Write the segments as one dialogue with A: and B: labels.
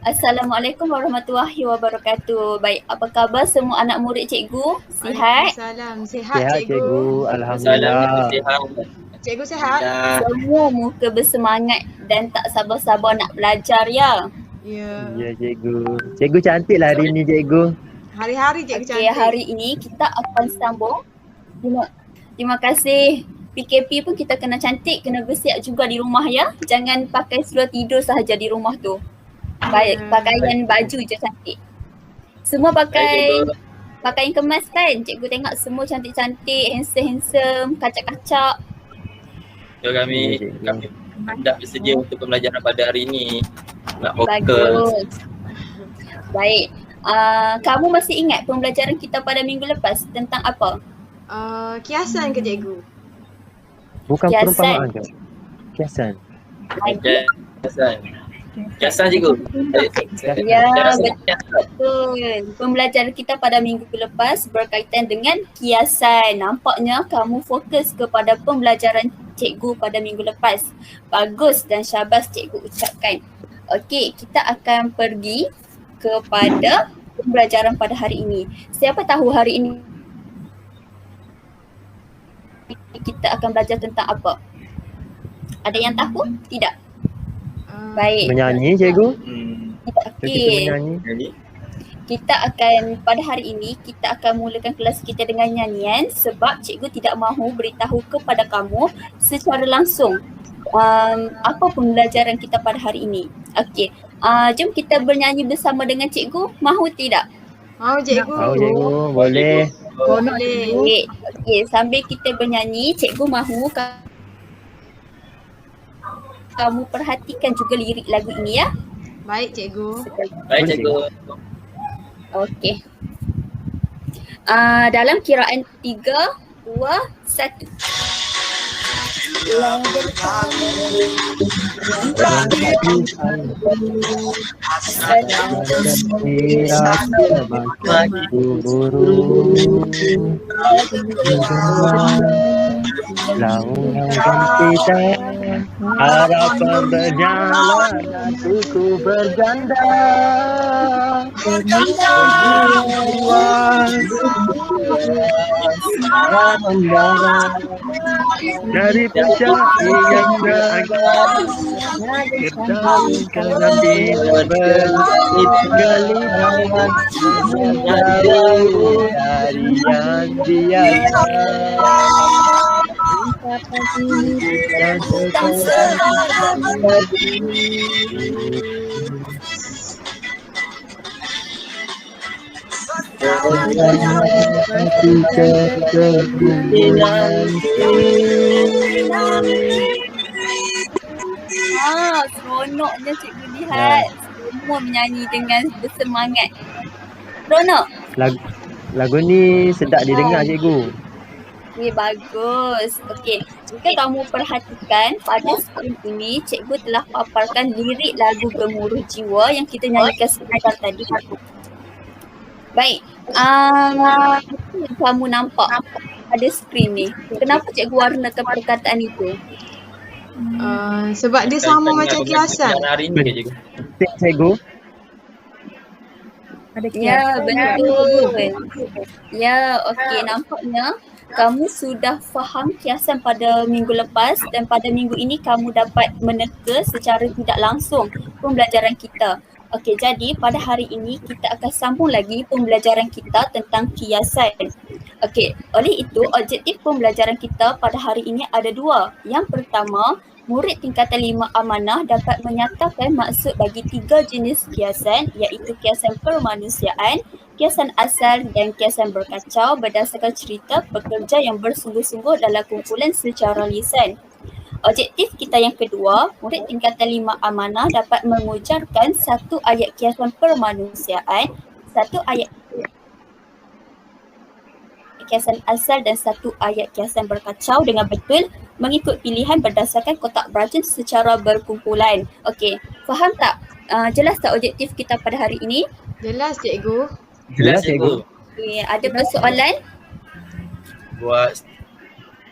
A: Assalamualaikum warahmatullahi wabarakatuh. Baik, apa khabar semua anak murid cikgu? Sihat?
B: Waalaikumsalam. Sihat
C: Sihat
B: cikgu.
C: cikgu,
D: Salam
C: alhamdulillah.
D: sihat.
B: Cikgu sihat?
D: Ya.
A: Semua muka bersemangat dan tak sabar-sabar nak belajar ya.
B: Ya.
C: Ya cikgu. Cikgu cantik lah hari ni cikgu.
B: Hari-hari cikgu
A: Okey,
B: cantik.
A: hari ini kita akan sambung. Terima kasih. PKP pun kita kena cantik, kena bersiap juga di rumah ya. Jangan pakai seluar tidur sahaja di rumah tu. Baik, pakaian baju je cantik. Semua pakai pakaian kemas kan? Cikgu tengok semua cantik-cantik, handsome-handsome, kacak-kacak.
D: So, kami dah bersedia untuk pembelajaran pada hari ini. Nak fokus.
A: Bagus. Baik. Kamu masih ingat pembelajaran kita pada minggu lepas tentang apa?
B: Kiasan ke cikgu?
C: Bukan
A: Kiasan.
C: perumpamaan ke? Kiasan.
D: Kiasan cikgu.
A: Ya, betul. Pembelajaran kita pada minggu lepas berkaitan dengan kiasan. Nampaknya kamu fokus kepada pembelajaran cikgu pada minggu lepas. Bagus dan syabas cikgu ucapkan. Okey, kita akan pergi kepada pembelajaran pada hari ini. Siapa tahu hari ini kita akan belajar tentang apa? Ada yang tahu? Tidak? Baik.
C: Menyanyi cikgu?
A: Kita
C: Kita menyanyi.
A: Kita akan pada hari ini kita akan mulakan kelas kita dengan nyanyian sebab cikgu tidak mahu beritahu kepada kamu secara langsung apa pembelajaran kita pada hari ini. Okey. Jom kita bernyanyi bersama dengan cikgu. Mahu tidak?
B: Mau cikgu.
C: Tahu cikgu, boleh.
B: Boleh.
A: Okey, sambil kita bernyanyi, cikgu mahu kamu perhatikan juga lirik lagu ini ya.
B: Baik cikgu.
D: Baik cikgu.
A: Okey. Dalam kiraan 3, 2, 1.
C: Lautan kita harapan berjalan hatiku berganda dari puncak yang beragam kita nanti bergalian dari yang biasa.
A: Seronoknya cikgu lihat semua menyanyi dengan bersemangat. Seronok?
C: Lagu ni sedap didengar cikgu.
A: Bagus. Okey, jika kamu perhatikan pada skrin ini, cikgu telah paparkan lirik lagu Gemuruh Jiwa yang kita nyanyikan sebentar tadi. Baik, kamu nampak pada skrin ni. Kenapa cikgu warnakan perkataan itu?
B: Sebab dia sama macam kiasan.
D: Hari ini ke cikgu?
C: Cikgu.
A: Ya, betul. Ya, okey. Nampaknya kamu sudah faham kiasan pada minggu lepas dan pada minggu ini kamu dapat meneka secara tidak langsung pembelajaran kita. Okey, jadi pada hari ini kita akan sambung lagi pembelajaran kita tentang kiasan. Okey, oleh itu objektif pembelajaran kita pada hari ini ada dua. Yang pertama, murid tingkatan 5 amanah dapat menyatakan maksud bagi 3 jenis kiasan iaitu kiasan permanusiaan, kiasan asal dan kiasan berkacau berdasarkan cerita pekerja yang bersungguh-sungguh dalam kumpulan secara lisan. Objektif kita yang kedua, murid tingkatan 5 amanah dapat mengujarkan satu ayat kiasan permanusiaan, satu ayat kiasan asal dan satu ayat kiasan berkacau dengan betul mengikut pilihan berdasarkan kotak beracun secara berkumpulan. Okey, faham tak? Jelas tak objektif kita pada hari ini?
B: Jelas cikgu.
D: Jelas cikgu.
A: Okay, ada persoalan?
D: Buat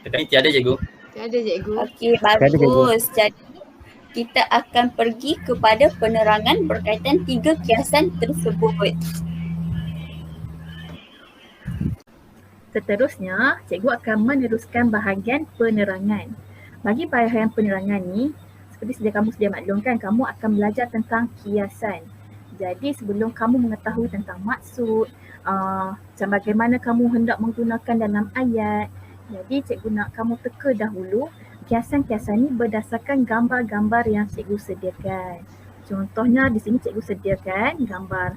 D: tekan tiada cikgu.
B: Tiada cikgu.
A: Okey, bagus. Jadi kita akan pergi kepada penerangan berkaitan 3 kiasan tersebut.
E: Seterusnya, cikgu akan meneruskan bahagian penerangan. Bagi bahagian penerangan ni, seperti kamu sedia maklumkan, kamu akan belajar tentang kiasan. Jadi sebelum kamu mengetahui tentang maksud, macam bagaimana kamu hendak menggunakan dalam ayat, jadi cikgu nak kamu teka dahulu kiasan-kiasan ni berdasarkan gambar-gambar yang cikgu sediakan. Contohnya di sini cikgu sediakan gambar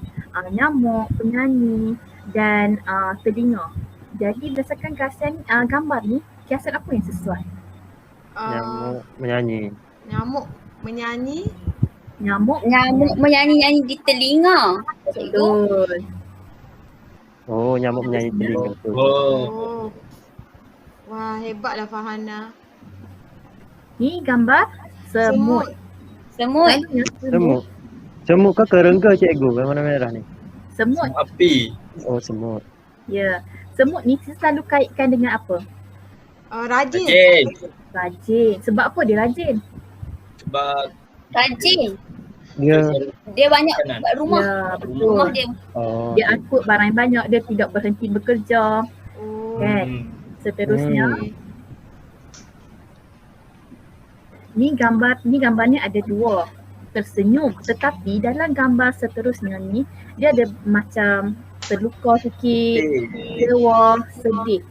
E: nyamuk, penyanyi dan telinga. Jadi berdasarkan kiasan gambar ni, kiasan apa yang sesuai?
C: Nyamuk menyanyi.
B: Nyamuk menyanyi.
E: Nyamuk
A: menyanyi-nyanyi di telinga. Cikgu.
E: betul.
C: Oh, nyamuk menyanyi telinga tu.
B: Oh. Wah, hebatlah Farhana.
E: Ni gambar semut.
A: Semut.
E: Selalunya
C: Semut. Semut ke kerengga cikgu? Yang mana merah ni?
E: Semut.
D: Api.
C: Oh, semut.
E: Ya. Semut ni selalu kaitkan dengan apa?
B: Rajin.
D: Rajin.
E: Rajin. Sebab apa dia rajin?
D: Sebab
A: Rajin.
C: Dia
A: Dia banyak
D: Kanan.
A: buat rumah.
E: Ya,
A: Rumah
E: betul.
A: dia.
C: oh.
E: Dia angkut barang banyak, dia tidak berhenti bekerja.
B: Oh.
E: Kan? Seterusnya,
C: Hmm.
E: ni gambarnya ada dua. Tersenyum, tetapi dalam gambar seterusnya ni dia ada macam terluka sikit, kecewa, sedih.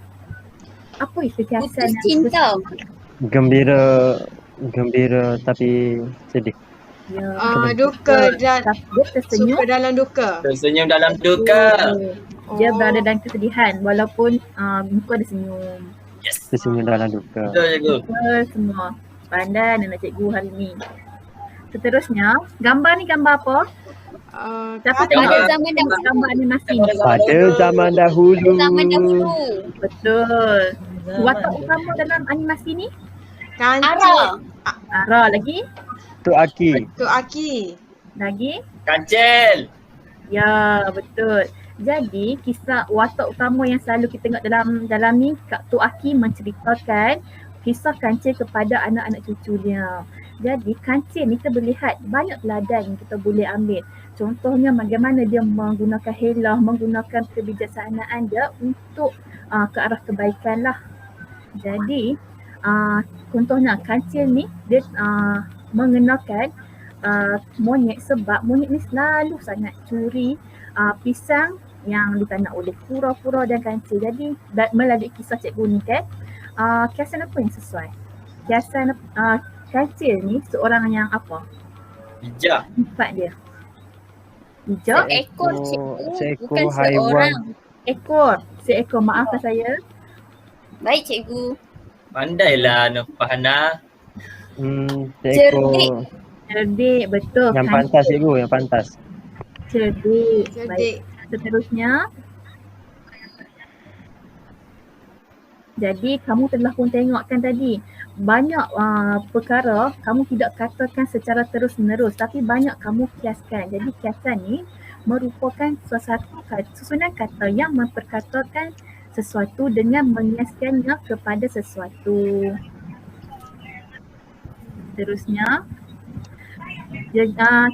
E: Apa itu kiasan
A: Putus cinta.
C: Gembira tapi sedih.
E: Ya.
B: Duka dan
E: Dia tersenyum.
B: suka dalam duka.
D: tersenyum dalam duka.
E: Dia
B: Oh.
E: berada dalam kesedihan walaupun muka dia senyum.
D: Yes.
C: Tersenyum dalam duka.
D: Betul cikgu.
E: Betul semua. Pandai anak cikgu hari ni. Seterusnya, gambar ni gambar apa? Siapa
D: gambar-
E: tahu
A: Zaman dahulu.
E: gambar animasi ni?
C: Pada zaman dahulu.
A: Zaman dahulu.
E: Betul. Watak utama dalam animasi ni?
B: Kancil.
A: Ara.
E: Ara lagi?
C: Tok Aki.
B: Tok Aki.
E: Lagi?
D: Kancil.
E: Ya, betul. Jadi, kisah watak utama yang selalu kita tengok dalam ni, Kak Tok Aki menceritakan kisah kancil kepada anak-anak cucunya. Jadi, kancil ni kita boleh lihat banyak teladan yang kita boleh ambil. Contohnya bagaimana dia menggunakan helah, menggunakan kebijaksanaan dia untuk ke arah kebaikan lah. Jadi, contohnya kancil ni dia mengenakan monyet sebab monyet ni selalu sangat curi pisang yang ditanam oleh kura-kura dan kancil. Jadi melalui kisah cikgu ni kan, kiasan apa yang sesuai? Kiasan kancil ni seorang yang apa?
D: Bijak.
E: Sifat dia. Bijak.
A: Seekor cikgu.
C: Seekor
A: Bukan
C: haiwan.
A: seorang.
E: Seekor. Maafkan saya.
A: Baik cikgu.
D: Pandailah Farhana.
C: Seekor
E: Cerdik. Betul.
C: yang
E: Kancil.
C: pantas cikgu, yang pantas.
E: Cerdik. Baik.
B: Cerdik.
E: Seterusnya, jadi kamu telah pun tengokkan tadi banyak perkara kamu tidak katakan secara terus menerus tapi banyak kamu kiaskan. Jadi kiasan ni merupakan susunan kata yang memperkatakan sesuatu dengan mengiaskannya kepada sesuatu. Seterusnya,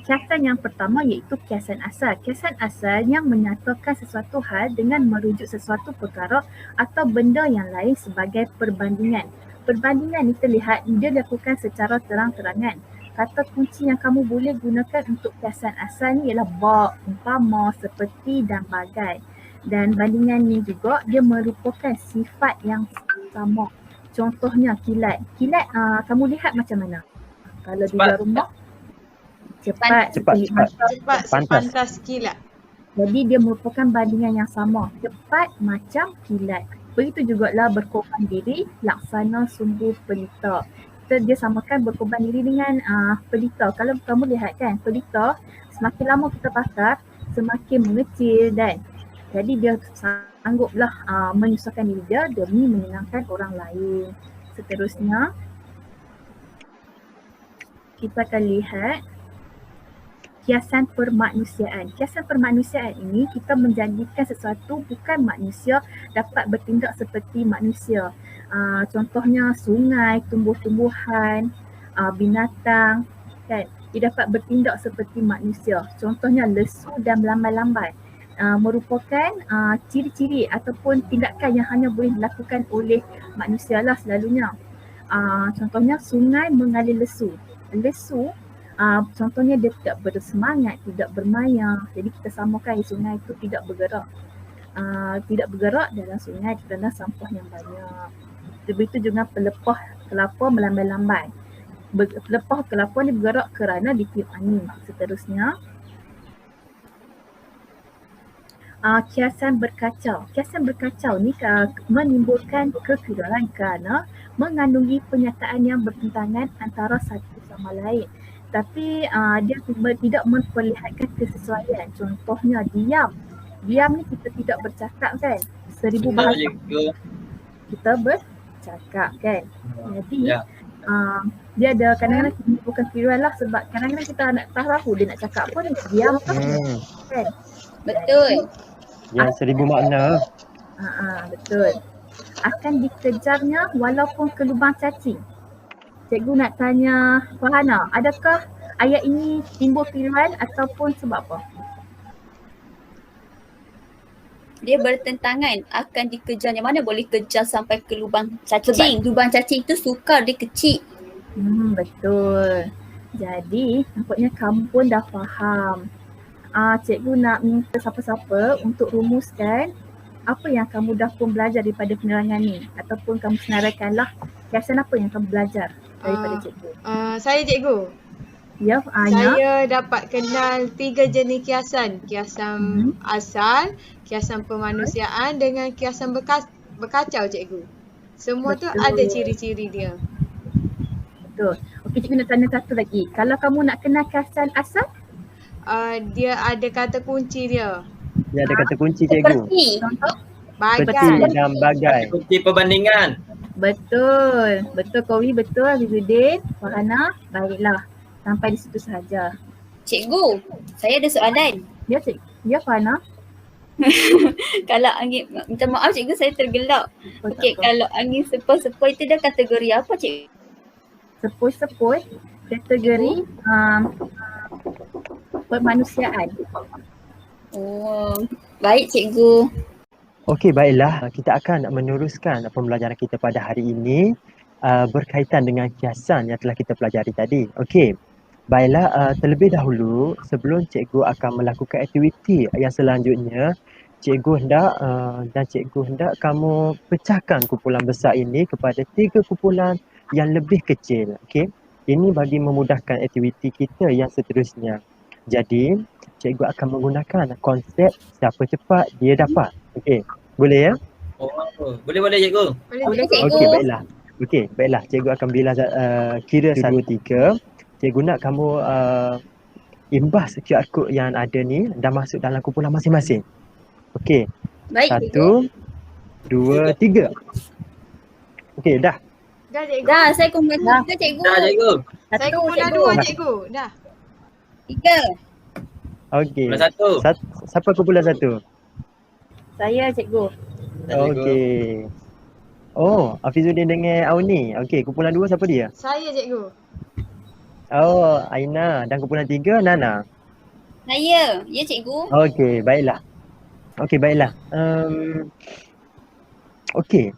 E: kiasan yang pertama iaitu kiasan asal. Kiasan asal yang menyatakan sesuatu hal dengan merujuk sesuatu perkara atau benda yang lain sebagai perbandingan. Perbandingan ni terlihat dia dilakukan secara terang-terangan. Kata kunci yang kamu boleh gunakan untuk kiasan asal ni ialah bab, umpama, seperti dan bagai. Dan bandingan ni juga dia merupakan sifat yang sama. Contohnya kilat. Kilat kamu lihat macam mana? Kalau di luar rumah cepat,
C: Cepat.
B: Cepat
C: Pantas.
B: sepantas kilat.
E: Jadi dia merupakan bandingan yang sama. Cepat macam kilat. Begitu jugalah berkorban diri, laksana sungguh pelita. Dia samakan berkorban diri dengan pelita. Kalau kamu lihat kan, pelita semakin lama kita bakar, semakin mengecil dan jadi dia sangguplah menyusahkan diri dia demi menyenangkan orang lain. Seterusnya, kita akan lihat kiasan permanusiaan. Kiasan permanusiaan ini kita menjadikan sesuatu bukan manusia dapat bertindak seperti manusia. Contohnya sungai, tumbuh-tumbuhan, binatang kan. Dia dapat bertindak seperti manusia. Contohnya lesu dan melambai-lambai. Merupakan ciri-ciri ataupun tindakan yang hanya boleh dilakukan oleh manusia lah selalunya. Contohnya sungai mengalir lesu. Lesu contohnya dia tidak bersemangat, tidak bermaya. Jadi kita samakan sungai itu tidak bergerak. Tidak bergerak dalam sungai kerana sampah yang banyak. Begitu juga pelepah kelapa melambai-lambai. Pelepah kelapa ni bergerak kerana ditiup angin. Seterusnya, kiasan berkacau. Kiasan berkacau ni menimbulkan kekeliruan kerana mengandungi pernyataan yang bertentangan antara satu sama lain. Tapi dia tidak memperlihatkan kesesuaian. Contohnya diam. Diam ni kita tidak bercakap kan. 1000 bahasa kita bercakap kan. Jadi dia ada kadang-kadang menimbulkan kekeliruan lah sebab kadang-kadang kita nak tahu dia nak cakap pun dia diam kan.
A: Betul.
C: Ya, 1000 makna.
E: Betul. Akan dikejarnya walaupun ke lubang cacing. Cikgu nak tanya Farhana, adakah ayat ini timbul kekeliruan ataupun sebab apa?
A: Dia bertentangan, akan dikejarnya. Mana boleh kejar sampai ke lubang cacing. Lubang cacing tu sukar, dia kecil.
E: Betul. Jadi nampaknya kamu pun dah faham. Cikgu nak minta siapa-siapa untuk rumuskan apa yang kamu dah pun belajar daripada penerangan ni ataupun kamu senaraikanlah kiasan apa yang kamu belajar daripada cikgu.
B: Saya cikgu.
E: Ya, Anya.
B: Saya dapat kenal 3 jenis kiasan. Kiasan asal, kiasan pemanusiaan dengan kiasan berkacau cikgu. Semua tu ada ciri-ciri dia.
E: Betul. Okey, cikgu nak tanya satu lagi. Kalau kamu nak kenal kiasan asal?
B: Dia ada kata kunci dia.
C: Dia ada kata kunci cikgu.
B: Bagai.
C: Dan bagai.
D: Kunci perbandingan.
E: Betul. Betul Kowi, betul Azizudin, Farhana. Baiklah. Sampai di situ sahaja.
A: Cikgu, saya ada soalan.
E: Ya cikgu. Ya Farhana.
A: Kalau angin, minta maaf cikgu saya tergelak. Okey, kalau angin sepoi-sepoi itu dah kategori apa cikgu?
E: Sepoi-sepoi kategori permanusiaan.
A: Oh, baik cikgu.
C: Okey, baiklah. Kita akan meneruskan pembelajaran kita pada hari ini berkaitan dengan kiasan yang telah kita pelajari tadi. Okey. Baiklah, terlebih dahulu sebelum cikgu akan melakukan aktiviti yang selanjutnya, cikgu hendak kamu pecahkan kumpulan besar ini kepada 3 kumpulan yang lebih kecil. Okey. Ini bagi memudahkan aktiviti kita yang seterusnya. Jadi, cikgu akan menggunakan konsep siapa cepat dia dapat. Okey. Boleh ya?
D: Boleh cikgu.
A: Boleh cikgu.
C: Okey, baiklah. Okey, baiklah. Cikgu akan bilang kira 1, 2, 3. Cikgu nak kamu imbas QR code yang ada ni dan masuk dalam kumpulan masing-masing. Okey.
A: Baik
C: 1, 2, 3. Okey, dah.
B: Dah cikgu.
A: Dah, saya kumpulan 3 cikgu.
D: Dah cikgu.
B: Saya kumpulan 2 cikgu. Dah.
A: 3.
C: Okey.
D: Kumpulan 1.
C: Siapa kumpulan 1?
E: Saya cikgu.
C: Okey. Oh, Afizuddin dengan Auni. Okey, kumpulan 2 siapa dia?
B: Saya cikgu.
C: Oh, Aina. Dan kumpulan 3 Nana.
A: Saya. Ya cikgu.
C: Okey, baiklah. Okey, baiklah. Okey.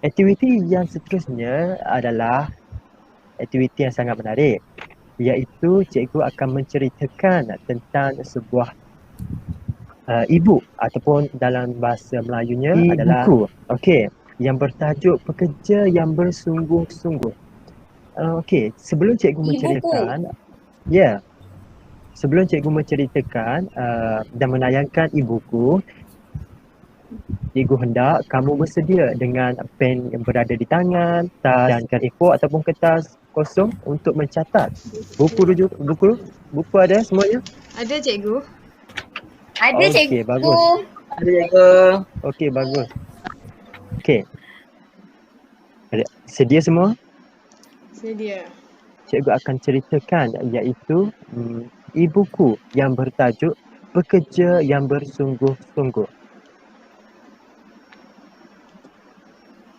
C: Aktiviti yang seterusnya adalah aktiviti yang sangat menarik. Iaitu cikgu akan menceritakan tentang sebuah e-book ataupun dalam bahasa Melayunya adalah buku. Okey, yang bertajuk Pekerja yang Bersungguh-sungguh. Okey, sebelum cikgu menceritakan, sebelum cikgu menceritakan dan menayangkan e-buku, cikgu hendak kamu bersedia dengan pen yang berada di tangan, tas dan A4 ataupun kertas kosong untuk mencatat buku ada semuanya?
B: Ada cikgu.
A: Ada cikgu.
C: Okey, bagus.
D: Ada cikgu.
C: Okey, bagus. Okey. Sedia semua?
B: Sedia.
C: Cikgu akan ceritakan iaitu e-buku yang bertajuk Pekerja yang Bersungguh-sungguh.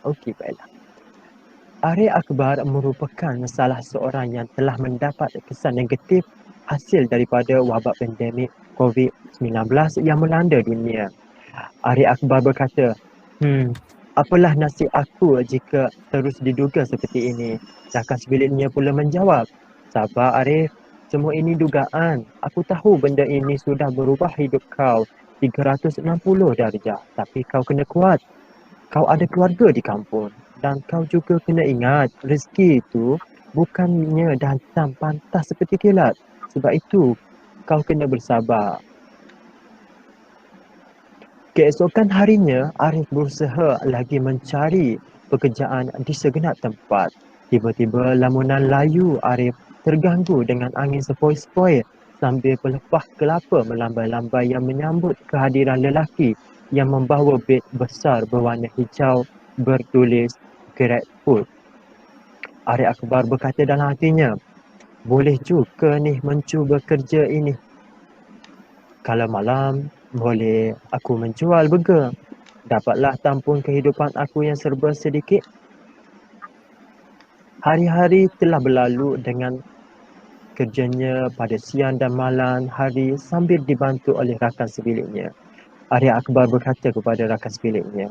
C: Okey, baiklah. Arif Akbar merupakan salah seorang yang telah mendapat kesan negatif hasil daripada wabak pandemik COVID-19 yang melanda dunia. Arif Akbar berkata, apalah nasib aku jika terus diduga seperti ini. Rakan sebiliknya pula menjawab, sabar Arif, semua ini dugaan. Aku tahu benda ini sudah berubah hidup kau 360 darjah. Tapi kau kena kuat. Kau ada keluarga di kampung. Dan kau juga kena ingat, rezeki itu bukannya datang pantas seperti kilat. Sebab itu, kau kena bersabar. Keesokan harinya, Arif berusaha lagi mencari pekerjaan di segenap tempat. Tiba-tiba lamunan layu Arif terganggu dengan angin sepoi-sepoi sambil pelepah kelapa melambai-lambai yang menyambut kehadiran lelaki yang membawa beg besar berwarna hijau bertulis Grabfood. Arif Akbar berkata dalam hatinya, boleh juga ni mencuba kerja ini. Kalau malam, boleh aku menjual burger. Dapatlah tampung kehidupan aku yang serba sedikit. Hari-hari telah berlalu dengan kerjanya pada siang dan malam hari sambil dibantu oleh rakan sebiliknya. Arif Akbar berkata kepada rakan sebiliknya,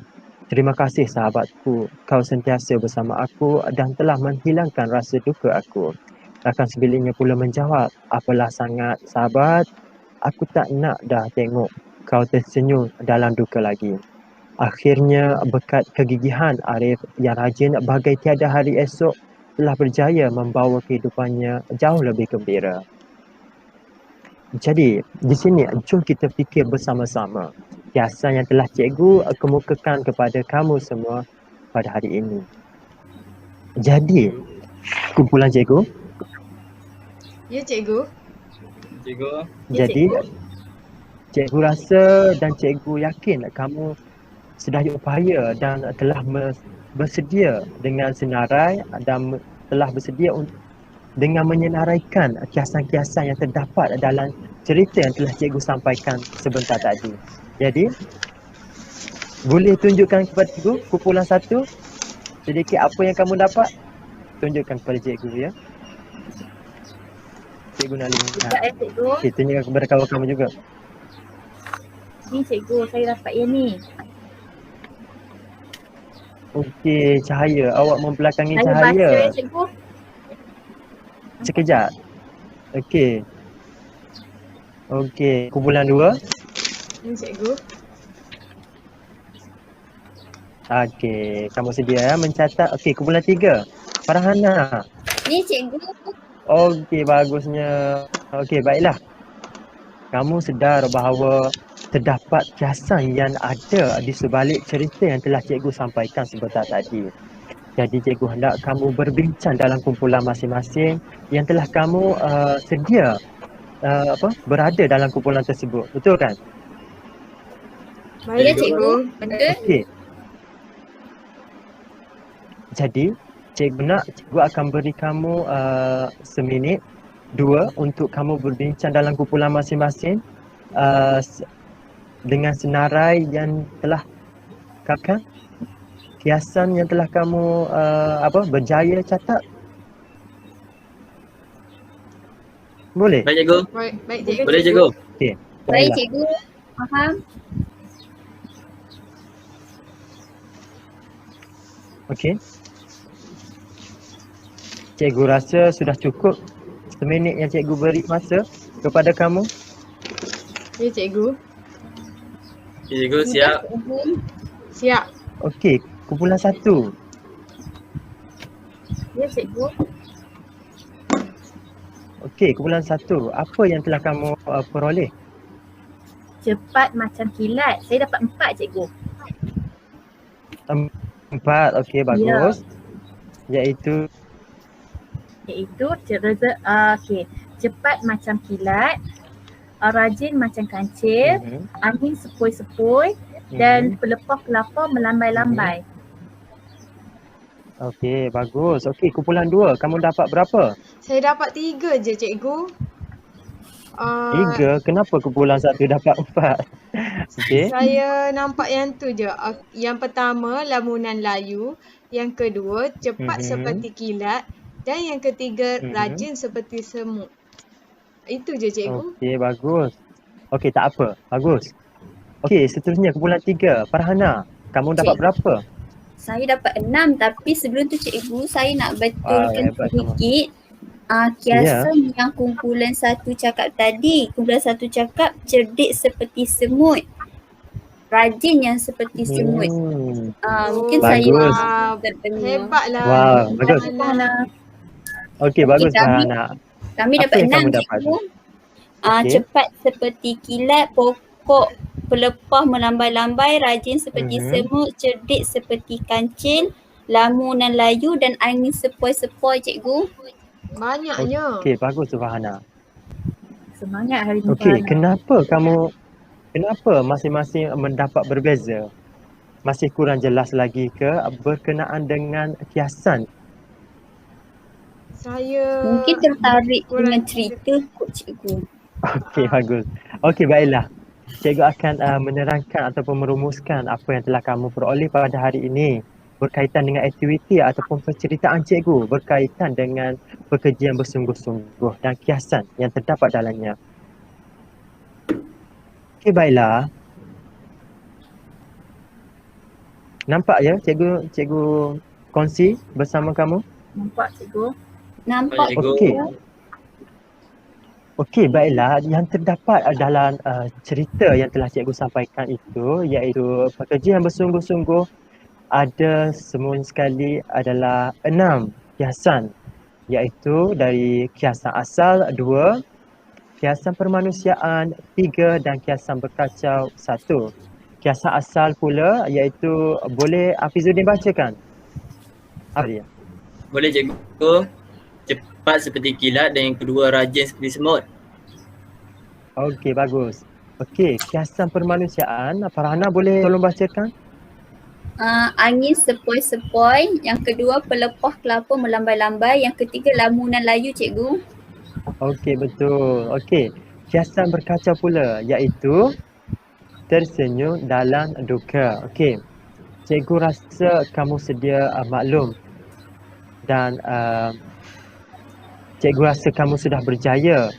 C: terima kasih sahabatku, kau sentiasa bersama aku dan telah menghilangkan rasa duka aku. Rakan sebiliknya pula menjawab, apalah sangat sahabat, aku tak nak dah tengok kau tersenyum dalam duka lagi. Akhirnya berkat kegigihan Arif yang rajin bagai tiada hari esok telah berjaya membawa kehidupannya jauh lebih gembira. Jadi, di sini jom kita fikir bersama-sama kiasan yang telah cikgu kemukakan kepada kamu semua pada hari ini. Jadi, kumpulan cikgu.
B: Ya cikgu.
D: Cikgu.
C: Jadi, cikgu rasa dan cikgu yakin kamu sedaya upaya dan telah bersedia dengan senarai dan telah bersedia dengan menyenaraikan kiasan-kiasan yang terdapat dalam cerita yang telah cikgu sampaikan sebentar tadi. Jadi, boleh tunjukkan kepada cikgu kumpulan 1 sedikit apa yang kamu dapat? Tunjukkan kepada cikgu ya. Cikgu nak lihat.
E: Cikgu.
C: Okay, tunjukkan kepada kawan kamu juga.
E: Ni cikgu, saya dapat yang ni.
C: Okey, cahaya. Awak membelakangi
E: Saya
C: cahaya.
E: baca cikgu.
C: Sekejap. Okey. Okey, kumpulan 2.
B: Ni cikgu.
C: Okey, kamu sedia ya mencatat. Okey, kumpulan 3. Farhana.
A: Ni cikgu.
C: Okey, bagusnya. Okey, baiklah. Kamu sedar bahawa terdapat kiasan yang ada di sebalik cerita yang telah cikgu sampaikan sebentar tadi. Jadi cikgu hendak kamu berbincang dalam kumpulan masing-masing yang telah kamu sedia berada dalam kumpulan tersebut. Betul kan?
B: Baik
A: cikgu. Betul.
C: Okey. Jadi cikgu akan beri kamu seminit 2 untuk kamu berbincang dalam kumpulan masing-masing dengan senarai yang telah kakak kiasan yang telah kamu berjaya catat. Boleh?
D: Baik cikgu.
B: Baik cikgu.
D: Boleh cikgu.
C: Okey.
A: Baik
C: baiklah.
A: cikgu. Faham?
C: Okey. Cikgu rasa sudah cukup seminit yang cikgu beri masa kepada kamu.
B: Ya cikgu.
D: Cikgu siap.
B: Siap.
C: Okey, kumpulan 1.
E: Ya cikgu.
C: Okey, kumpulan 1. Apa yang telah kamu peroleh?
E: Cepat macam kilat. Saya dapat 4 cikgu.
C: 4. Okey, bagus. Iaitu
E: okey. Cepat macam kilat, rajin macam kancil, angin sepoi-sepoi dan pelepah kelapa melambai-lambai.
C: Okey, bagus. Okey, kumpulan 2. Kamu dapat berapa?
B: Saya dapat 3 je cikgu.
C: 3. Kenapa kumpulan 1 dapat 4? Okey.
B: Saya nampak yang tu je. Yang pertama lamunan layu, yang kedua cepat seperti kilat dan yang ketiga rajin seperti semut. Itu je cikgu.
C: Okey, bagus. Okey, tak apa. Bagus. Okey, seterusnya kumpulan 3. Farhana, kamu dapat
A: Cik.
C: berapa?
A: Saya dapat 6 tapi sebelum tu cikgu saya nak betulkan
C: hebat kamu.
A: sedikit. Kiasan yang kumpulan 1 cakap tadi. Kumpulan 1 cakap cerdik seperti semut. Rajin yang seperti semut. Mungkin saya
C: Bagus.
A: terdengar.
B: Hebatlah.
C: Wow, bagus.
B: Farhana.
C: Okey, bagus
A: kami-
C: Farhana.
A: Kami
C: Apa
A: dapat
C: yang
A: 6
C: kamu dapat?
A: cikgu.
C: Okey.
A: Cepat seperti kilat, pokok pelepah melambai-lambai, rajin seperti semut, cerdik seperti kancil, lamunan layu dan angin sepoi-sepoi cikgu.
B: Banyaknya.
C: Okey, bagus tu Farhana.
E: Semangat hari ni
C: Okey,
E: Farhana.
C: kenapa masing-masing mendapat berbeza? Masih kurang jelas lagi ke berkenaan dengan kiasan?
B: Saya
A: Mungkin tertarik
B: kurang-
A: dengan cerita kot cikgu.
C: Okey, bagus. Okey, baiklah. Cikgu akan menerangkan ataupun merumuskan apa yang telah kamu peroleh pada hari ini berkaitan dengan aktiviti ataupun penceritaan cikgu berkaitan dengan pekerjaan bersungguh-sungguh dan kiasan yang terdapat dalamnya. Okey, baiklah. Nampak ya cikgu kongsi bersama kamu?
E: Nampak cikgu?
A: Nampak
D: Cikgu.
C: Okey. Okey, baiklah. Yang terdapat dalam cerita yang telah cikgu sampaikan itu iaitu pekerjaan bersungguh-sungguh ada semua sekali adalah 6 kiasan iaitu dari kiasan asal 2, kiasan permanusiaan 3 dan kiasan berkacau 1. Kiasan asal pula iaitu boleh Hafizuddin bacakan? Apa dia?
D: Boleh cikgu. Cepat seperti kilat dan yang kedua rajin seperti semut.
C: Okey, bagus. Okey, kiasan permanusiaan, Farhana boleh tolong bacakan?
A: Angin sepoi-sepoi, yang kedua pelepah kelapa melambai-lambai, yang ketiga lamunan layu cikgu.
C: Okey, betul. Okey, kiasan berkacau pula iaitu tersenyum dalam duka. Okey, cikgu rasa kamu sedia maklum dan cikgu rasa kamu sudah berjaya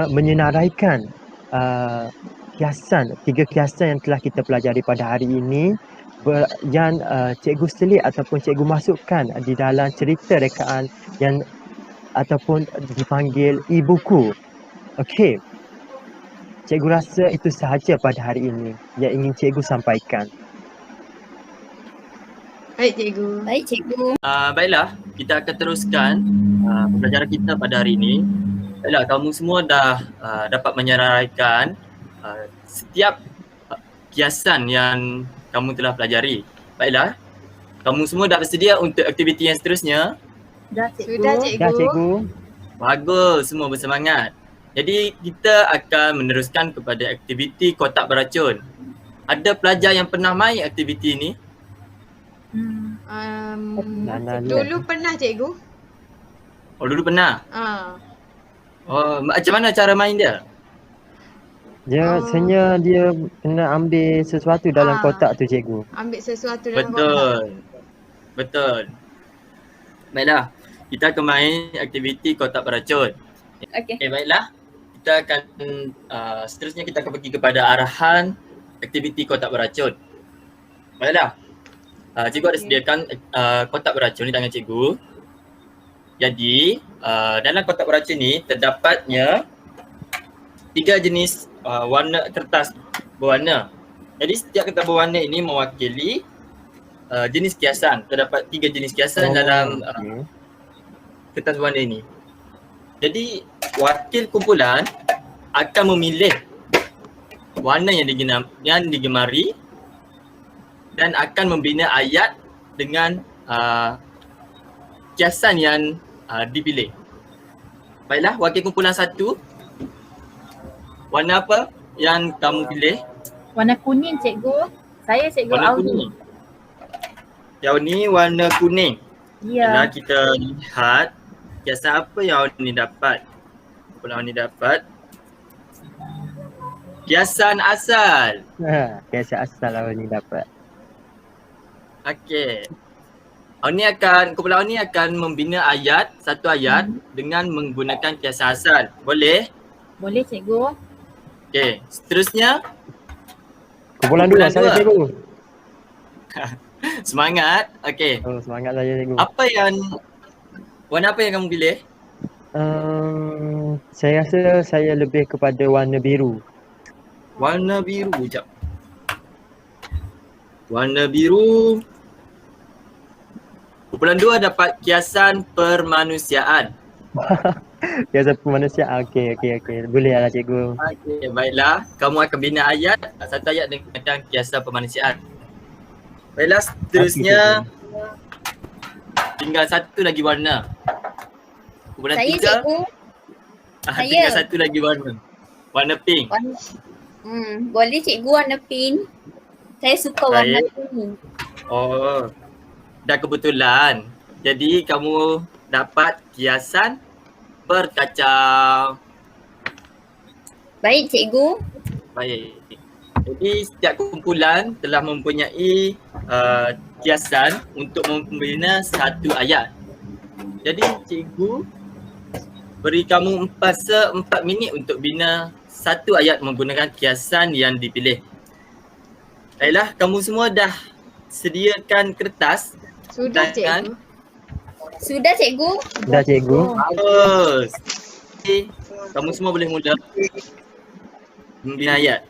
C: menyenaraikan kiasan, 3 kiasan yang telah kita pelajari pada hari ini yang cikgu selit ataupun cikgu masukkan di dalam cerita rekaan yang ataupun dipanggil e-buku. Okey. Cikgu rasa itu sahaja pada hari ini yang ingin cikgu sampaikan.
B: Baik cikgu.
A: Baik cikgu.
D: Baiklah, kita akan teruskan pembelajaran kita pada hari ini. Baiklah, kamu semua dah dapat menyeraikan setiap kiasan yang kamu telah pelajari. Baiklah, kamu semua dah bersedia untuk aktiviti yang seterusnya?
E: Dah cikgu.
B: Sudah cikgu.
C: Ya, cikgu.
D: Bagus, semua bersemangat. Jadi kita akan meneruskan kepada aktiviti kotak beracun. Ada pelajar yang pernah main aktiviti ini?
B: Dulu pernah cikgu.
D: Oh, dulu pernah? Oh, macam mana cara main dia?
C: Rasanya dia kena ambil sesuatu dalam kotak tu cikgu.
B: Ambil sesuatu dalam kotak.
D: Betul. Baiklah, kita akan main aktiviti kotak beracun.
A: Okey.
D: Baiklah. Kita akan seterusnya kita akan pergi kepada arahan aktiviti kotak beracun. Baiklah. Cikgu ada sediakan kotak beracun di tangan cikgu. Jadi dalam kotak beracun ni terdapatnya 3 jenis warna kertas berwarna. Jadi setiap kertas berwarna ini mewakili jenis kiasan. Terdapat 3 jenis kiasan dalam kertas berwarna ini. Jadi wakil kumpulan akan memilih warna yang digemari dan akan membina ayat dengan kiasan yang dipilih. Baiklah, wakil kumpulan 1, warna apa yang kamu pilih?
E: Warna kuning cikgu. Saya cikgu
D: Warna
E: Audi.
D: kuning. Yang ni warna kuning.
E: Ya.
D: Kita lihat kiasan apa yang Audi dapat. Kumpulan Audi dapat. Kiasan asal.
C: Kiasan asal awal ni dapat.
D: Okey. Kumpulan ni akan membina satu ayat dengan menggunakan kiasan asal. Boleh?
E: Boleh cikgu.
D: Okey. Seterusnya,
C: Kumpulan
D: Kumpulan
C: 2 saya
D: dua.
C: cikgu.
D: semangat. Okey.
C: Oh, semangat saya cikgu.
D: Warna apa yang kamu pilih?
C: Saya rasa saya lebih kepada warna biru.
D: Warna biru. Sekejap. Warna biru. Kumpulan 2 dapat kiasan permanusiaan.
C: Kiasan kemanusiaan. Okey. Boleh lah cikgu.
D: Okey, baiklah. Kamu akan bina satu ayat dengan kiasan permanusiaan. Baiklah, seterusnya tinggal satu lagi warna. Kumpulan
A: Saya
D: 3.
A: cikgu.
D: Tinggal
A: Saya.
D: satu lagi warna. Warna pink.
A: Boleh cikgu warna pink. Saya suka warna pink.
D: Oh, dah kebetulan. Jadi kamu dapat kiasan berkacau.
A: Baik cikgu.
D: Baik. Jadi setiap kumpulan telah mempunyai kiasan untuk membina satu ayat. Jadi cikgu beri kamu 4 minit untuk bina satu ayat menggunakan kiasan yang dipilih. Baiklah, kamu semua dah sediakan kertas?
B: Sudah cikgu.
A: Sudah cikgu.
C: Dah cikgu.
D: Bagus. Okay. Kamu semua boleh mula membina ayat.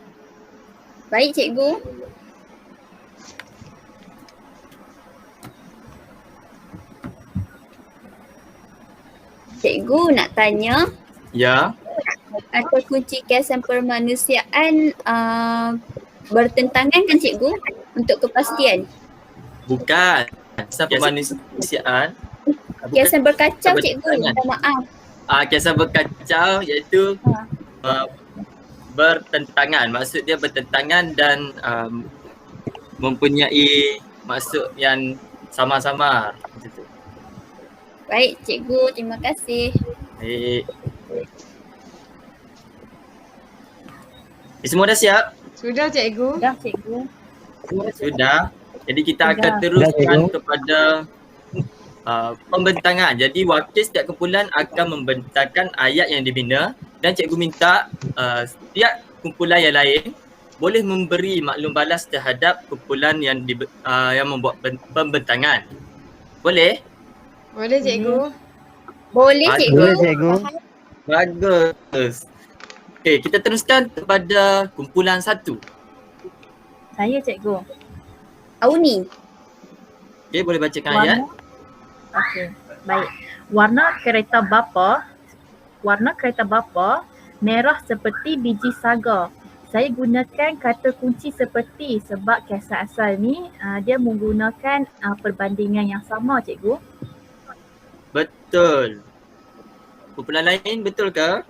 A: Baik cikgu. Cikgu nak tanya,
D: Ya.
A: kata kunci kiasan permanusiaan bertentangan kan cikgu untuk kepastian?
D: Bukan. Kiasan permanusiaan.
A: Kiasan berkacau cikgu,
D: Bertentangan.
A: minta maaf.
D: Kiasan berkacau iaitu bertentangan. Maksud dia bertentangan dan mempunyai maksud yang sama-sama. Macam tu.
A: Baik cikgu, terima kasih.
D: Baik. Semua dah siap?
B: Sudah cikgu.
E: Dah cikgu.
D: Sudah. Jadi kita akan
E: Sudah.
D: teruskan
C: Dah, cikgu.
D: kepada pembentangan. Jadi wakil setiap kumpulan akan membentangkan ayat yang dibina dan cikgu minta setiap kumpulan yang lain boleh memberi maklum balas terhadap kumpulan yang membuat pembentangan. Boleh?
B: Boleh cikgu.
A: Boleh cikgu.
C: Boleh cikgu.
D: Bagus. Okey, kita teruskan kepada kumpulan 1.
E: Saya cikgu.
A: Auni.
D: Okey, boleh bacakan ayat?
E: Okey, baik. Warna kereta bapa merah seperti biji saga. Saya gunakan kata kunci seperti sebab kiasan asal ni dia menggunakan perbandingan yang sama cikgu.
D: Betul. Kumpulan lain betul ke?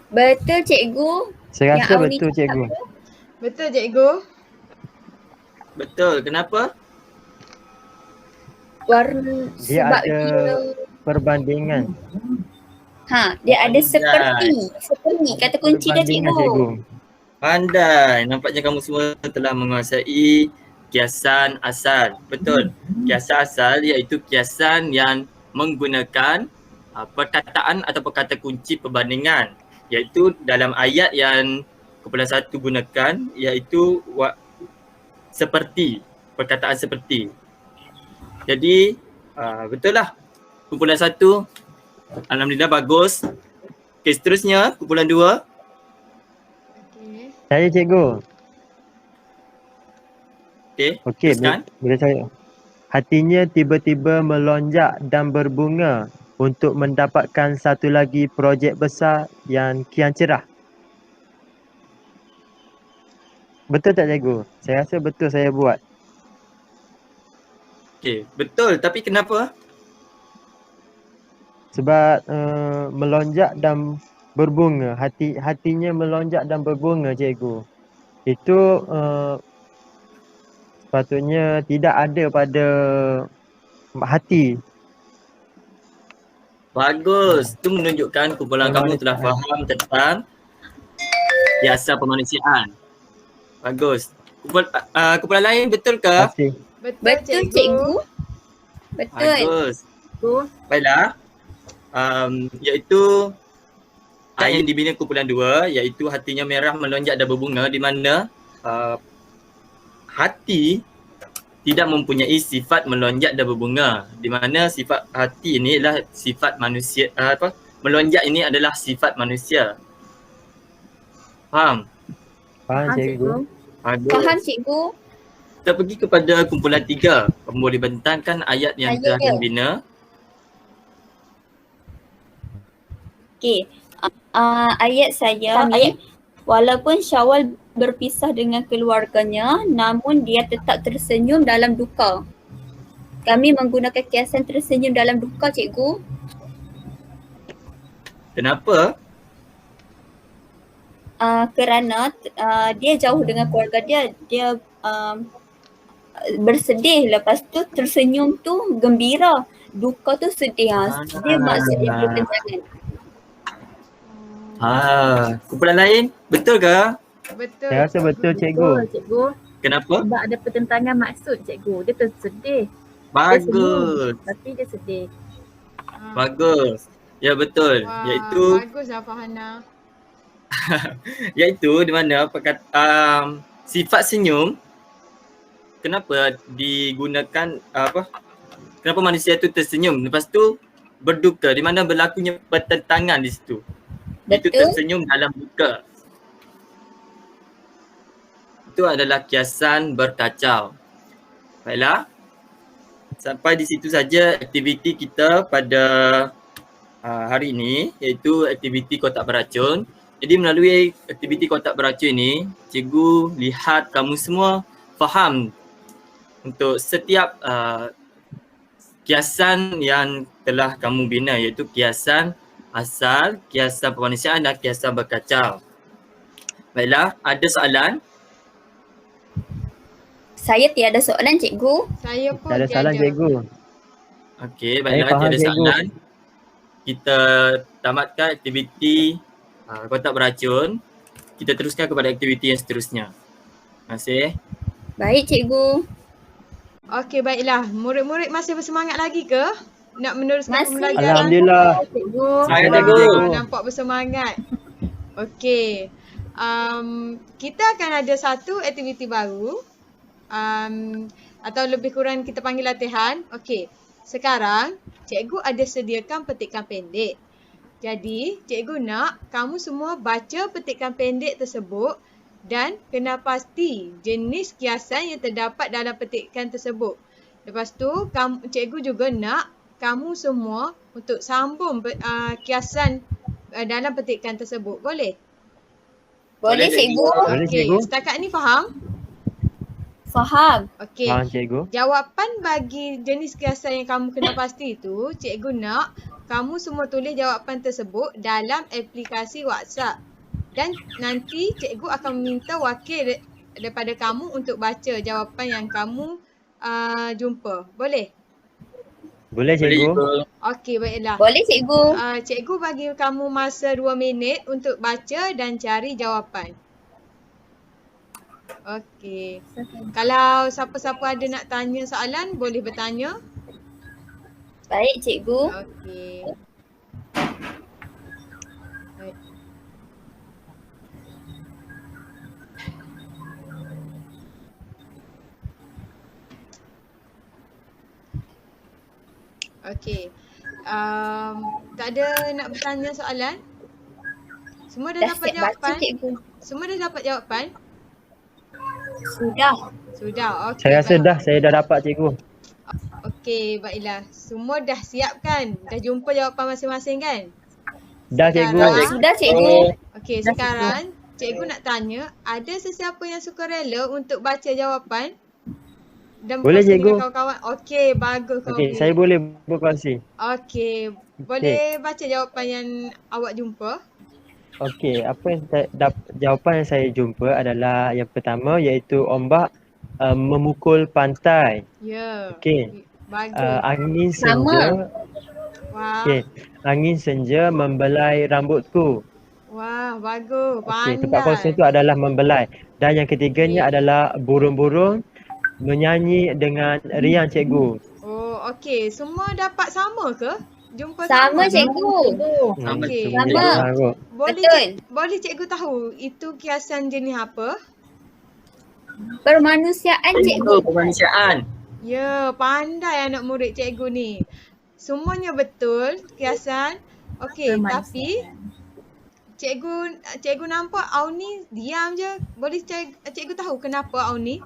A: Betul cikgu.
C: Saya
A: Yang
C: rasa
A: Auni
C: betul
A: cakap
C: cikgu.
A: tu.
B: Betul cikgu.
D: Betul. Kenapa?
A: Warna
C: Dia
A: sebab
C: ada
A: dia
C: perbandingan.
A: dia ada seperti kata kunci dia
C: Perbandingan,
A: cikgu.
D: Pandai. Nampaknya kamu semua telah menguasai kiasan asal. Betul. Kiasan asal iaitu kiasan yang menggunakan perkataan atau kata kunci perbandingan, iaitu dalam ayat yang kumpulan 1 gunakan iaitu seperti, perkataan seperti. Jadi betul lah. Kumpulan 1 alhamdulillah bagus. Okey, seterusnya kumpulan 2.
B: Okey.
C: Saya cikgu.
D: Okey,
C: Okey,
D: teruskan.
C: boleh saya. Hatinya tiba-tiba melonjak dan berbunga untuk mendapatkan satu lagi projek besar yang kian cerah. Betul tak cikgu? Saya rasa betul saya buat.
D: Okey, betul. Tapi kenapa?
C: Sebab melonjak dan berbunga. Hatinya melonjak dan berbunga cikgu. Itu sepatutnya tidak ada pada hati.
D: Bagus. Itu menunjukkan kumpulan kamu telah faham tentang kiasan pemanusiaan. Bagus. Kumpulan lain betul ke?
C: Terima kasih.
A: Betul cikgu. Betul.
D: Bagus.
E: Tu.
D: Baiklah. Iaitu yang dibina kumpulan 2 iaitu hatinya merah melonjak dan berbunga, di mana hati tidak mempunyai sifat melonjak dan berbunga, di mana sifat hati ini adalah sifat manusia, melonjak ini adalah sifat manusia. Faham?
C: Faham cikgu.
D: Bagus.
A: Faham cikgu?
D: Kita pergi kepada kumpulan 3. Kamu boleh bentangkan ayat yang telah dibina.
A: Okey. Ayat saya, walaupun Syawal berpisah dengan keluarganya, namun dia tetap tersenyum dalam duka. Kami menggunakan kiasan tersenyum dalam duka, cikgu.
D: Kenapa?
A: Kerana dia jauh dengan keluarga dia, dia bersedih, lepas tu tersenyum tu gembira, duka tu sedih. Dia maksudnya bertentangan.
D: Kumpulan lain betul ke?
B: Betul.
C: Saya rasa betul cikgu.
E: Betul, cikgu.
D: Kenapa?
E: Sebab ada pertentangan maksud, cikgu. Dia tersedih.
D: Bagus.
E: Tapi dia sedih.
D: Bagus. Ya betul.
B: Wah,
D: Iaitu
B: baguslah Farhana.
D: iaitu di mana sifat senyum kenapa digunakan kenapa manusia tu tersenyum, lepas tu berduka, di mana berlakunya pertentangan di situ. Itu
A: Betul.
D: tersenyum dalam duka. Itu adalah kiasan berkacau. Baiklah. Sampai di situ saja aktiviti kita pada hari ini, iaitu aktiviti kotak beracun. Jadi melalui aktiviti kotak beracun ini, cikgu lihat kamu semua faham untuk setiap kiasan yang telah kamu bina, iaitu kiasan asal, kiasan pemanusiaan dan kiasan berkacau. Baiklah, ada soalan?
A: Saya tiada soalan, cikgu.
B: Saya pun
C: Tak ada salah cikgu.
D: Okey, baiklah,
C: faham,
D: tiada
C: cikgu.
D: soalan. Kita tamatkan aktiviti kotak beracun. Kita teruskan kepada aktiviti yang seterusnya. Terima kasih.
A: Baik, cikgu.
B: Okey, baiklah. Murid-murid masih bersemangat lagi ke? Nak meneruskan
A: Masih.
B: pembelajaran?
C: Alhamdulillah.
E: Cikgu.
D: Saya
B: Wah,
D: cikgu.
B: nampak bersemangat. Okey. Kita akan ada satu aktiviti baru. Atau lebih kurang kita panggil latihan. Okey. Sekarang cikgu ada sediakan petikan pendek. Jadi cikgu nak kamu semua baca petikan pendek tersebut dan kena pasti jenis kiasan yang terdapat dalam petikan tersebut. Lepas tu cikgu juga nak kamu semua untuk sambung kiasan dalam petikan tersebut. Boleh?
A: Boleh, cikgu.
C: Boleh,
B: Okey,
C: cikgu.
B: setakat ni faham?
A: Faham.
B: Okey.
C: Faham cikgu.
B: Jawapan bagi jenis kiasan yang kamu kena pasti tu, cikgu nak kamu semua tulis jawapan tersebut dalam aplikasi WhatsApp. Dan nanti cikgu akan meminta wakil daripada kamu untuk baca jawapan yang kamu jumpa. Boleh?
C: Boleh
D: Boleh,
C: cikgu.
D: cikgu.
B: Okey, baiklah.
A: Boleh, cikgu.
B: Cikgu bagi kamu masa 2 minit untuk baca dan cari jawapan. Okey. Kalau siapa-siapa ada nak tanya soalan, boleh bertanya.
A: Baik, cikgu.
B: Okey. Baik. Okey. Tak ada nak bertanya soalan? Semua dah
A: Dah
B: dapat
A: siap baca,
B: jawapan?
A: cikgu.
B: Semua dah dapat jawapan?
A: Sudah.
B: Sudah. Okey.
C: Saya rasa
B: baik.
C: saya dah dapat cikgu.
B: Okey, baiklah. Semua dah siap kan? Dah jumpa jawapan masing-masing kan?
C: Dah cikgu.
B: Sekarang-
A: Sudah, cikgu.
B: Okey, sekarang cikgu nak tanya, ada sesiapa yang suka rela untuk baca jawapan? Dan
C: Boleh,
B: berkongsi dengan
C: cikgu.
B: kawan-kawan? Okey, bagus kau.
C: Okey, saya boleh berkongsi.
B: Okey, boleh baca jawapan yang awak jumpa?
C: Okey, apa yang jawapan yang saya jumpa adalah yang pertama iaitu ombak memukul pantai.
B: Ya.
C: Okey.
B: Bagus.
C: Angin
A: Sama.
C: senja.
B: Wah.
C: Okey. Angin senja membelai rambutku.
B: Wah, bagus.
C: Okey, tempat kosong
B: Pandai.
C: tu adalah membelai. Dan yang ketiganya adalah burung-burung menyanyi dengan riang cikgu.
B: Oh, okey. Semua dapat sama ke? Jumpa
A: Sama
B: ke?
A: cikgu.
D: Sama
B: Okey.
D: semua
A: Sama.
D: cikgu.
C: Haruk.
A: Betul.
B: Boleh cikgu tahu itu kiasan jenis apa?
A: Permanusiaan cikgu.
D: Kemanusiaan.
B: Ya, pandai anak murid cikgu ni. Semuanya betul kiasan. Okey, tapi cikgu nampak Auni diam je. Boleh cikgu tahu kenapa Auni?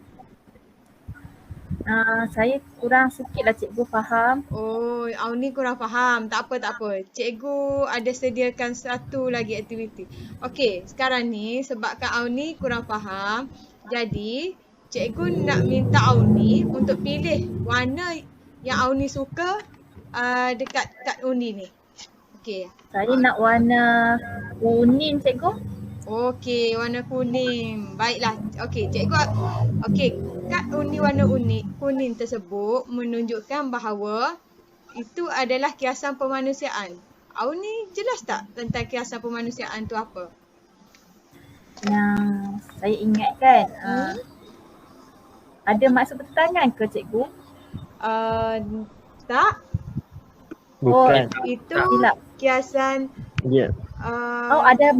E: Saya kurang sikit lah cikgu faham.
B: Oh, Auni kurang faham. Tak apa. Cikgu ada sediakan satu lagi aktiviti. Okey, sekarang ni sebabkan Auni kurang faham, jadi cikgu nak minta Auni untuk pilih warna yang Auni suka dekat kad undi ni. Okey.
E: Saya nak warna kuning cikgu.
B: Okey, warna kuning. Baiklah. Okey, cikgu. Okey, kad undi warna kuning tersebut menunjukkan bahawa itu adalah kiasan pemanusiaan. Auni jelas tak tentang kiasan pemanusiaan tu apa?
E: Yang saya ingatkan ada maksud pertentangan ke cikgu?
B: Tak.
C: Bukan.
B: Itu
E: Silap.
B: kiasan
C: Ya.
E: Ada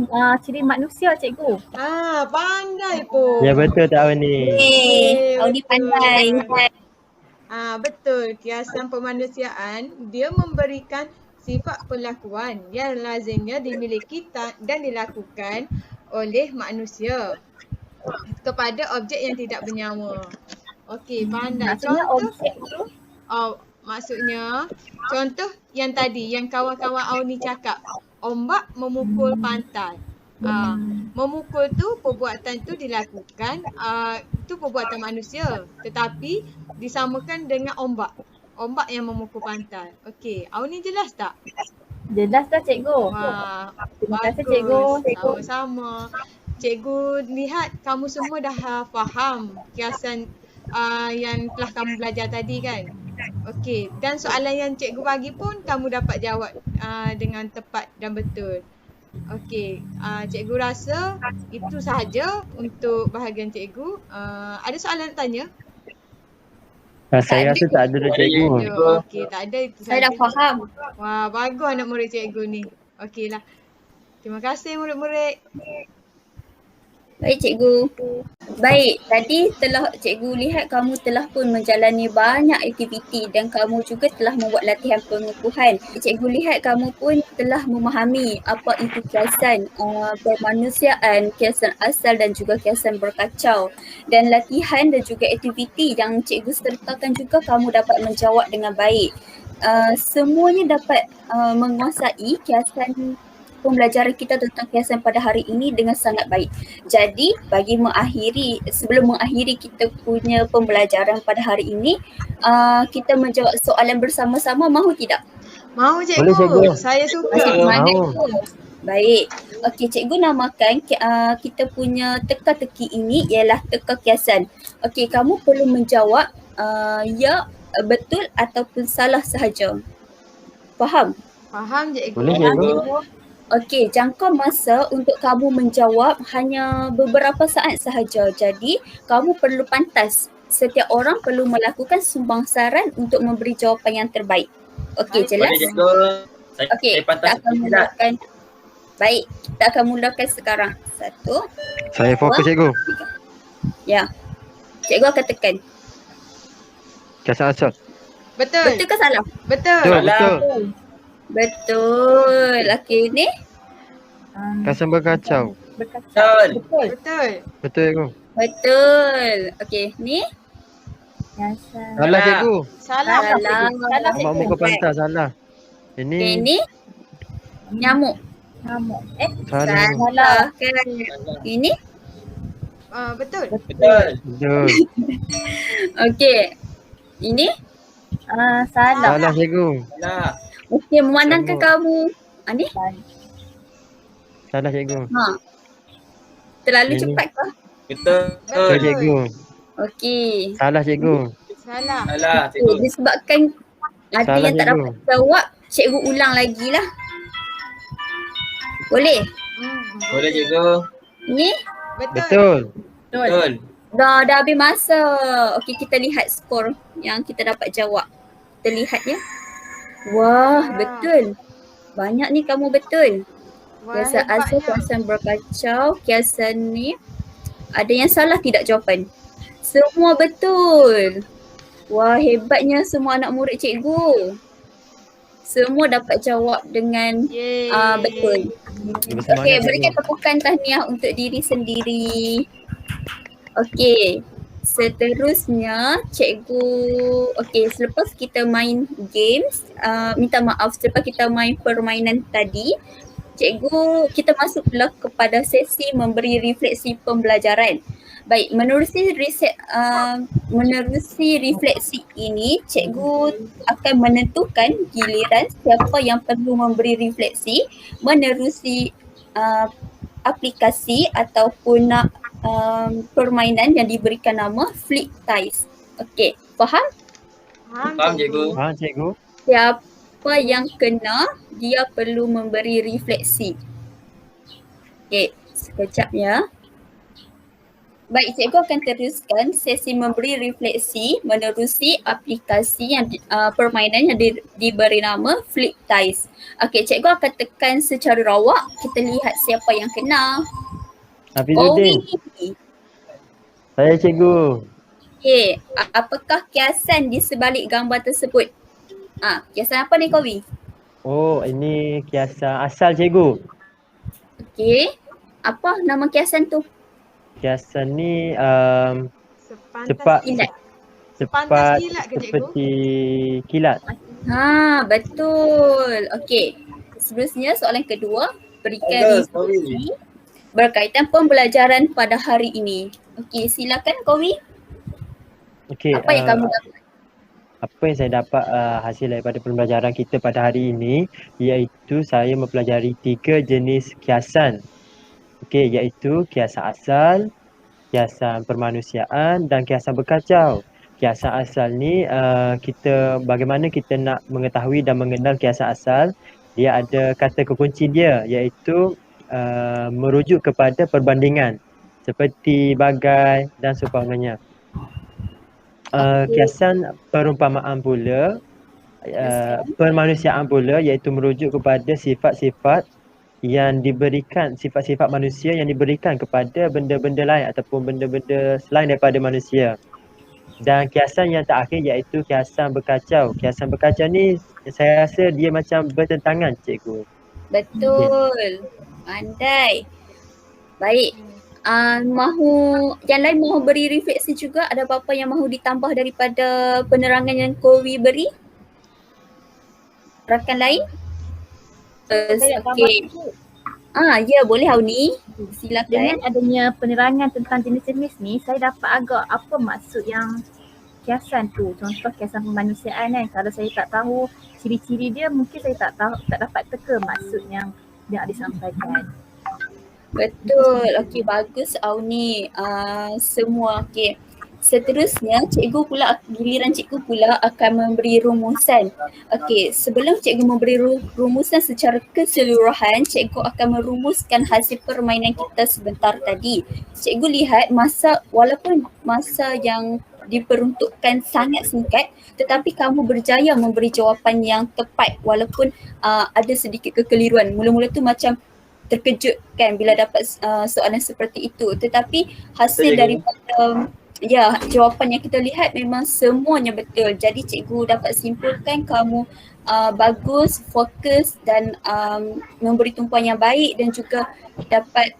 E: ciri manusia cikgu.
B: Pandai pun.
C: Ya betul tak Auni?
A: Auni pandai.
B: Betul. Kiasan pemanusiaan dia memberikan sifat perlakuan yang lazimnya dimiliki dan dilakukan oleh manusia kepada objek yang tidak bernyawa. Okey, pandai.
E: Maksudnya
B: Contoh,
E: objek tu
B: maksudnya contoh yang tadi yang kawan-kawan Auni cakap, ombak memukul pantai. Memukul tu perbuatan tu dilakukan itu perbuatan manusia, tetapi disamakan dengan ombak. Ombak yang memukul pantai. Okey, Auni jelas tak?
E: jelas dah cikgu. Terima kasih cikgu.
B: Sama-sama. Cikgu lihat kamu semua dah faham kiasan yang telah kamu belajar tadi kan? Okey, dan soalan yang cikgu bagi pun kamu dapat jawab dengan tepat dan betul. Okey, cikgu rasa itu sahaja untuk bahagian cikgu. Ada soalan nak tanya?
C: Saya rasa tak ada dah cikgu.
B: Okey, tak ada, itu
A: Saya dah
B: sahaja.
A: faham.
B: Wah, bagus anak murid cikgu ni. Okeylah. Terima kasih murid-murid.
A: Baik cikgu. Baik, tadi telah cikgu lihat kamu telah pun menjalani banyak aktiviti dan kamu juga telah membuat latihan pengukuhan. Cikgu lihat kamu pun telah memahami apa itu kiasan permanusiaan, kiasan asal dan juga kiasan berkacau. Dan latihan dan juga aktiviti yang cikgu sertakan juga kamu dapat menjawab dengan baik. Semuanya dapat menguasai kiasan pembelajaran kita tentang kiasan pada hari ini dengan sangat baik. Jadi sebelum mengakhiri kita punya pembelajaran pada hari ini, kita menjawab soalan bersama-sama, mahu tidak?
B: Mahu cikgu.
C: Boleh, cikgu.
B: Saya
A: Masih
B: suka.
A: semangat
C: Mahu.
A: tu. Baik. Okey, cikgu namakan kita punya teka-teki ini ialah teka kiasan. Okey, kamu perlu menjawab ya, betul ataupun salah sahaja. Faham?
B: Faham cikgu.
C: Boleh cikgu?
A: Okey, jangka masa untuk kamu menjawab hanya beberapa saat sahaja. Jadi, kamu perlu pantas. Setiap orang perlu melakukan sumbangsaran untuk memberi jawapan yang terbaik. Okey, jelas?
D: Boleh cikgu.
A: Okey,
D: Saya pantas
A: kita akan
D: tidak?
A: mulakan. Baik, kita akan mulakan sekarang. 1,
C: Saya fokus cikgu.
A: ya. Cikgu akan tekan.
C: Kiasan asal.
B: Betul.
A: Betul ke salah?
B: Betul.
C: Betul,
D: Salah.
C: betul.
A: Betul. Okey, ni
C: Kiasan berkacau.
D: Betul.
E: Betul.
B: Betul.
C: Betul cikgu.
A: betul. Okey, ni
E: Kiasan.
C: Salah cikgu.
B: Salah.
A: salah.
E: Salah
C: Mak
E: cikgu.
C: muka pantai salah.
A: Okey,
C: Ini
A: ni nyamuk.
E: Nyamuk.
C: salah. cikgu.
A: Salah kan? Ini
B: Betul.
D: Betul.
C: Betul.
A: okey. Ini
E: Salah.
C: Salah cikgu.
D: Salah.
A: okey, memandangkan
C: Nyamuk.
A: kamu. Ni
C: Salah cikgu.
A: terlalu
C: Ini.
A: cepat ke?
D: Betul.
C: Betul cikgu.
A: Okey.
C: Salah cikgu.
B: Salah.
D: Salah cikgu.
A: Disebabkan ada
C: Salah,
A: yang tak
C: cikgu.
A: dapat jawab, cikgu ulang lagi lah. Boleh?
D: Boleh cikgu?
A: Ni
B: Betul.
C: Betul.
D: Betul.
A: dah habis masa. Okey, kita lihat skor yang kita dapat jawab. Kita lihat ya. Wah, betul. Banyak ni kamu betul.
B: Wah,
A: Kiasan asal,
B: hebatnya.
A: kiasan berkacau, kiasan ni. Ada yang salah tidak jawapan? Semua betul. Wah, hebatnya semua anak murid cikgu. Semua dapat jawab dengan
B: Yeay.
A: betul. Okey, berikan tepukan tahniah untuk diri sendiri. Okey, seterusnya cikgu, okey, selepas kita main games, minta maaf selepas kita main permainan tadi, cikgu kita masuk pula kepada sesi memberi refleksi pembelajaran. Baik, menerusi refleksi ini, cikgu akan menentukan giliran siapa yang perlu memberi refleksi menerusi aplikasi ataupun permainan yang diberikan nama Flip Ties. Okey, faham?
D: Faham cikgu?
C: Faham cikgu?
A: Siapa yang kena, dia perlu memberi refleksi. Okey, sekejap ya. Baik, cikgu akan teruskan sesi memberi refleksi menerusi aplikasi yang permainan yang diberi nama Flip Ties. Okey, cikgu akan tekan secara rawak. Kita lihat siapa yang kena.
C: Hafizuddin. Saya cikgu.
A: Okey, apakah kiasan di sebalik gambar tersebut? Kiasan apa ni Kowi?
C: Oh, ini kiasan asal cikgu.
A: Okey, apa nama kiasan tu?
C: Kiasan ni
B: Sepantas
A: kilat.
C: cepat
B: kilat ke, cikgu?
C: seperti kilat.
A: Betul. Okey. Seterusnya soalan kedua, berikan instruksi berkaitan pembelajaran pada hari ini. Okey, silakan Kowi.
C: Okey.
A: Apa yang kamu dapat?
C: Apa yang saya dapat hasil daripada pembelajaran kita pada hari ini iaitu saya mempelajari 3 jenis kiasan. Okey, iaitu kiasan asal, kiasan permanusiaan dan kiasan berkacau. Kiasan asal ni bagaimana kita nak mengetahui dan mengenal kiasan asal, dia ada kata kekunci dia iaitu merujuk kepada perbandingan seperti bagai dan seumpamanya. Kiasan perumpamaan pula, permanusiaan pula iaitu merujuk kepada sifat-sifat yang diberikan, sifat-sifat manusia yang diberikan kepada benda-benda lain ataupun benda-benda selain daripada manusia. Dan kiasan yang terakhir iaitu kiasan berkacau. Kiasan berkacau ni saya rasa dia macam bertentangan cikgu.
A: Betul. Pandai. Baik. Yang lain mahu beri refleksi juga? Ada apa-apa yang mahu ditambah daripada penerangan yang Kowi beri? Rakan lain? Okey. Ya, boleh Hauni. Silakan.
E: Dengan adanya penerangan tentang jenis-jenis ni, saya dapat agak apa maksud yang kiasan tu. Contoh kiasan pemanusiaan kan. Kalau saya tak tahu ciri-ciri dia, mungkin saya tak dapat teka maksud yang disampaikan.
A: Betul. Okey, bagus Auni. Semua okey. Seterusnya, giliran cikgu pula akan memberi rumusan. Okey, sebelum cikgu memberi rumusan secara keseluruhan, cikgu akan merumuskan hasil permainan kita sebentar tadi. Cikgu lihat walaupun masa yang diperuntukkan sangat singkat, tetapi kamu berjaya memberi jawapan yang tepat walaupun ada sedikit kekeliruan. Mula-mula tu macam terkejut kan bila dapat soalan seperti itu, tetapi hasil daripada jawapan yang kita lihat memang semuanya betul. Jadi cikgu dapat simpulkan kamu bagus, fokus dan memberi tumpuan yang baik dan juga dapat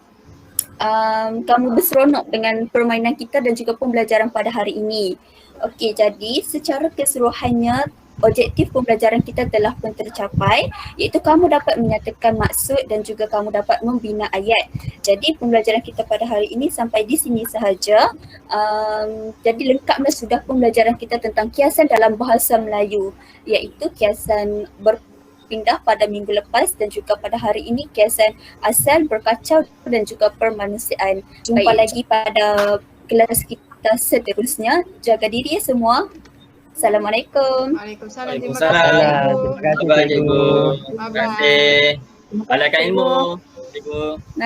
A: kamu berseronok dengan permainan kita dan juga pembelajaran pada hari ini. Okey, jadi secara keseluruhannya objektif pembelajaran kita telah pun tercapai, iaitu kamu dapat menyatakan maksud dan juga kamu dapat membina ayat. Jadi pembelajaran kita pada hari ini sampai di sini sahaja. Jadi lengkaplah sudah pembelajaran kita tentang kiasan dalam bahasa Melayu, iaitu kiasan berpindah pada minggu lepas dan juga pada hari ini kiasan asal, berkacau dan juga permanusiaan. Jumpa lagi pada kelas kita seterusnya. Jaga diri ya semua. Assalamualaikum.
B: Waalaikumsalam. Terima
D: Waalaikumsalam.
B: kasih.
D: Terima kasih cikgu.
B: Bye-bye.
D: Terima kasih. Balakan ilmu cikgu.